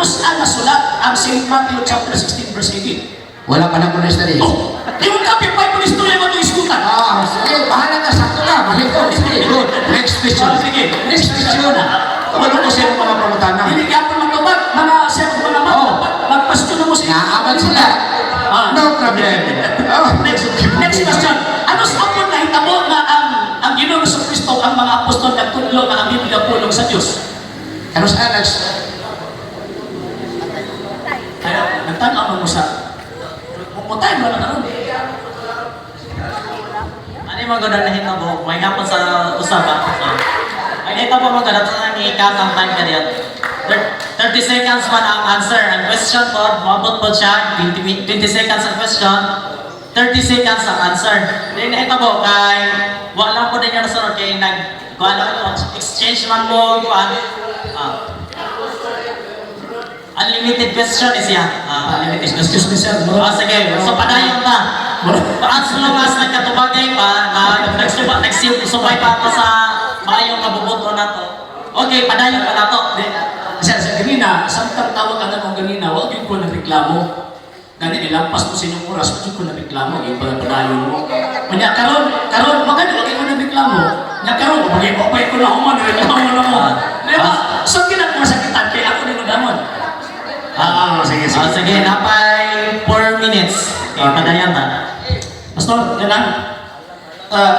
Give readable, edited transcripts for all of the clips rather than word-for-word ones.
Ano saan nasulat ang St. Matthew chapter 16 verse 18? Wala pa na po na study. Oh, yung copy 5 mo istorya mo ito iskutan. Sige, bahala na, sakto na. Sige, good. Next question. Sige, Next question. Ano ko sa'yo mga pangutana? Hindi ka pa magtubag, mga sir, mga magpastyo na mo siya. Naaabal sila. No problem. Next question. Ano sa apon na hitabo na ang Ginoong Kristo ang mga apostol nagtudlo na ang Biblia pulong sa Diyos? Ano sa Alex? Kaya nagtanaw mo sa pumutay mo na naroon. Ano yung mga ganun na hitabo? May hapon sa usapan. May hitabo mga ganun sa ikatang time ka diyan. 30 seconds man ang answer. Ang question po, mabot po siya. 20 seconds ang question. 30 seconds ang answer. Then hitabo kay wala po din yung nasunod kay exchange man mo unlimited question is yan. Unlimited Excuse me, sir. Sige. So, padayon ta. As long as nagkatubagay pa, nagsubay pa ako sa mayong mabubuto na to. Okay, padayon pa na to. Sir, ganina, samtang tawag ka na mo ganina, huwag yung ko nagreklamo. Gani nilampas mo sinyong oras, huwag yung ko nagreklamo, yung padayon mo. Kanya, karon, maganda, huwag yung ko nagreklamo. Kanya, karon, magay ko na human, nagreklamo na mo. Diba? So, kinagmasakitan, kaya ako din nagamon. Sige. Sige, napay 4 minutes. Okay, padayon ta. Pastor, ganun.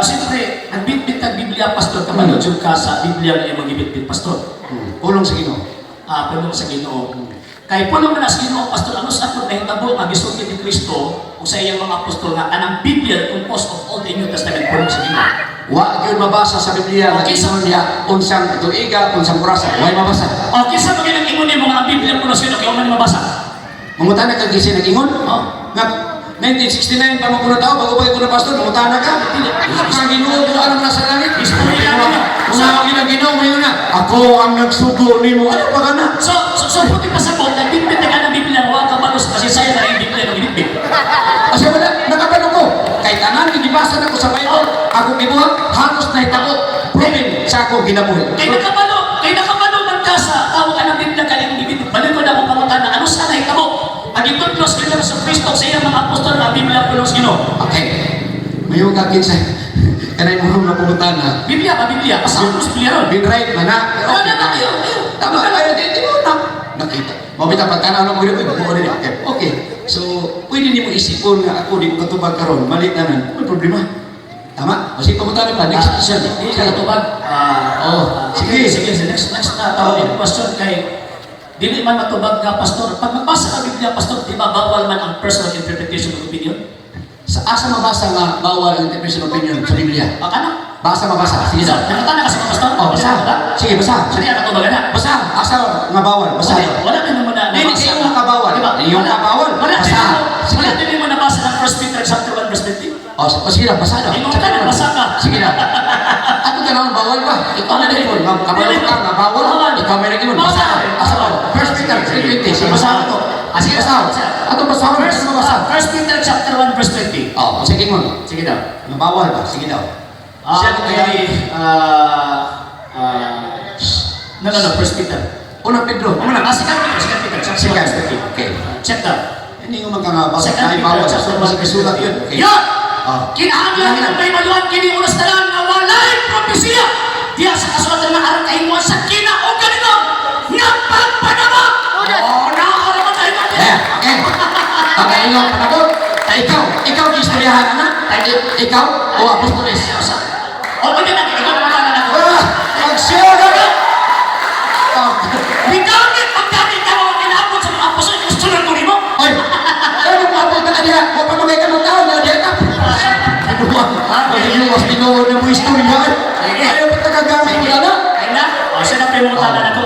Siyempre, nagbitbit ang Biblia, Pastor, kamalod yung ka sa Biblia na yung magbitbit, Pastor. Pulong sa Ginoo. Pulong sa Ginoo. Kaya pulong na sa Ginoo, Pastor, ano sa ato na hitabo ang gisulti ni Kristo o sa iyang mga apostol nga anang Biblia composed of all the New Testament pulong sa Ginoo. Wa gyud mabasa sa Biblia nga ingon niya unsang tuiga, unsang purasa. Way mabasa. Okay, sa mga nag-ingon ni mga Biblia pulong sa Ginoo, kaya man mabasa. Mangutana ka gisi nag-ingon? Nga 1969 pa mo kuno tao bago pa kuno pastor mangutana ka. Ang Ginoo ko alam na sa langit. Istorya na. Una ang Ginoo mo na. Ako ang nagsugo nimo. Ano pa kana? So puti pa sa kong, nagbitbit na ka ng Biblia, huwag ka malos kasi sa'yo na yung Biblia na binitbit. Kasi wala nakapano ko. Kay tanan gibasa na ko sa Bible. Ako gibuhat halos na hitabo. Proven sa ako ginabuhi. Kay nakapalo man ka sa tawag ka ng Biblia ka yung binitbit. Balik ko na mong pangutana, ano sana hitabo? Ang itutlos ka sa Kristo sa iyang mga apostol na Biblia pulong sa Ginoo. Okay. Mayo ka kinsa. Kanay mo na pumutana. Biblia ba Biblia? Asa mo sa Biblia ron? Bin right man na. Tama kayo din mo na. Nakita. Mabita pagkana ano mo rin ko din. Okay. So, pwede niyo isipon nga ako di ko katubag karon, mali na nan. May problema. Tama? Kasi pumutana pa next question. Hindi ka katubag. Sige. Next na tawag question kay dili man matubag ka, Pastor. Pag magbasa ka Biblia, Pastor, di ba bawal man ang personal interpretation of opinion? Sa asa mabasa nga bawal ang interpretation opinion sa Biblia? Ano? Basa mabasa. Sige daw. Nakatana ka sa mga Pastor? Basa. Sige, basa. Hindi ka katubag na. Basa. Asa nga bawal? Basa. Wala din naman na Hindi nabasa. kayo nga bawal. Diba? Yung kabawal. Wala din mo nabasa ng 1 Peter chapter 1 verse 20. Sige na, basa na. Ingon ka na, basa ka. Sige na. Ato ka naman bawal ba? Ikaw na din mo. Kabawal ka nga bawal. Ikaw may naging mo. Basa. Asa ba? 1 Peter 3:20. Sige, basa ko. Sige, basa. Ato basa. First Peter chapter 1 verse 20. Sige mo. Sige daw. Nga bawal ba? Sige daw. No, First Peter. Unang Pedro. Second Peter chapter 1 verse 20. Okay. Check daw. Hindi mo magkangabawal. Second Ay, Peter bawal. chapter 1 verse 20. Yun. Okay. Yun! Kinahanglan ng may maluhan kini unas talan nga walay propesya. Diya sa kasulatan nga aron kay mo sa kinaog ganito. Nga pagpanama. Nakakaraman tayo natin. Okay. Pagkaingon panabot. Ikaw istoryahan na. Ikaw o apostoles. O pwede natin, ikaw naman na ako. Mag-share ka! Bigamit paggamit ka mo kinabot sa mga apostol yung gusto lang mo. Oy! Ano mo abot na kaniya? Huwag pa magay ka ng tao na diyan ka. Pag-iwas tinood na mo istorya. Ayaw pa tagagamit mo na. Ay na, siya na primutan na ako.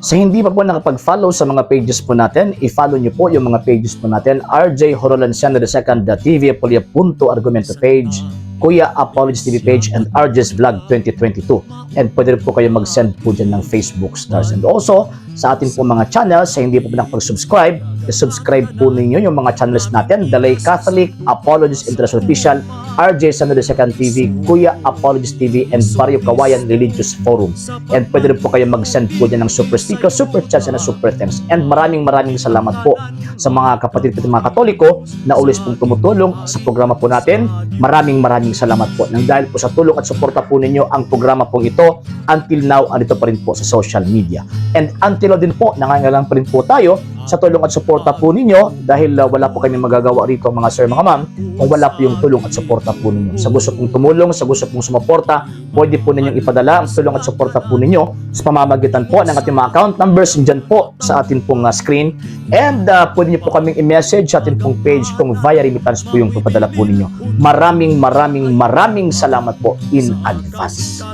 Sa hindi pa po nakapag-follow sa mga pages po natin, i-follow niyo po yung mga pages po natin, RJ Horolanciano II, TV Apolia Punto Argumento page, Kuya Apologies TV page, and RJ's Vlog 2022. And pwede rin po kayo mag-send po dyan ng Facebook stars. And also, sa ating po mga channels, sa hindi po nakapag-subscribe, i-subscribe po ninyo yung mga channels natin, Dalay Catholic, Apologies International Official, RJ San Jose Second TV, Kuya Apologies TV, and Barrio Kawayan Religious Forum. And pwede rin po kayo mag-send po dyan ng super sticker, super chats, and super thanks. And maraming salamat po sa mga kapatid at mga Katoliko na ulis pong tumutulong sa programa po natin. Maraming salamat po. Nang dahil po sa tulong at suporta po ninyo, ang programa po ito until now andito pa rin po sa social media. And until now din po, nangangailangan pa rin po tayo sa tulong at suporta po ninyo dahil wala po kami magagawa rito mga sir, mga ma'am, kung wala po yung tulong at suporta po ninyo. Sa gusto pong tumulong, sa gusto pong sumuporta, pwede po ninyong ipadala ang tulong at suporta po ninyo sa pamamagitan po ng ating mga account numbers dyan po sa ating pong screen. And pwede nyo po kaming i-message sa ating pong page kung via remittance po yung papadala po ninyo. Maraming salamat po in advance.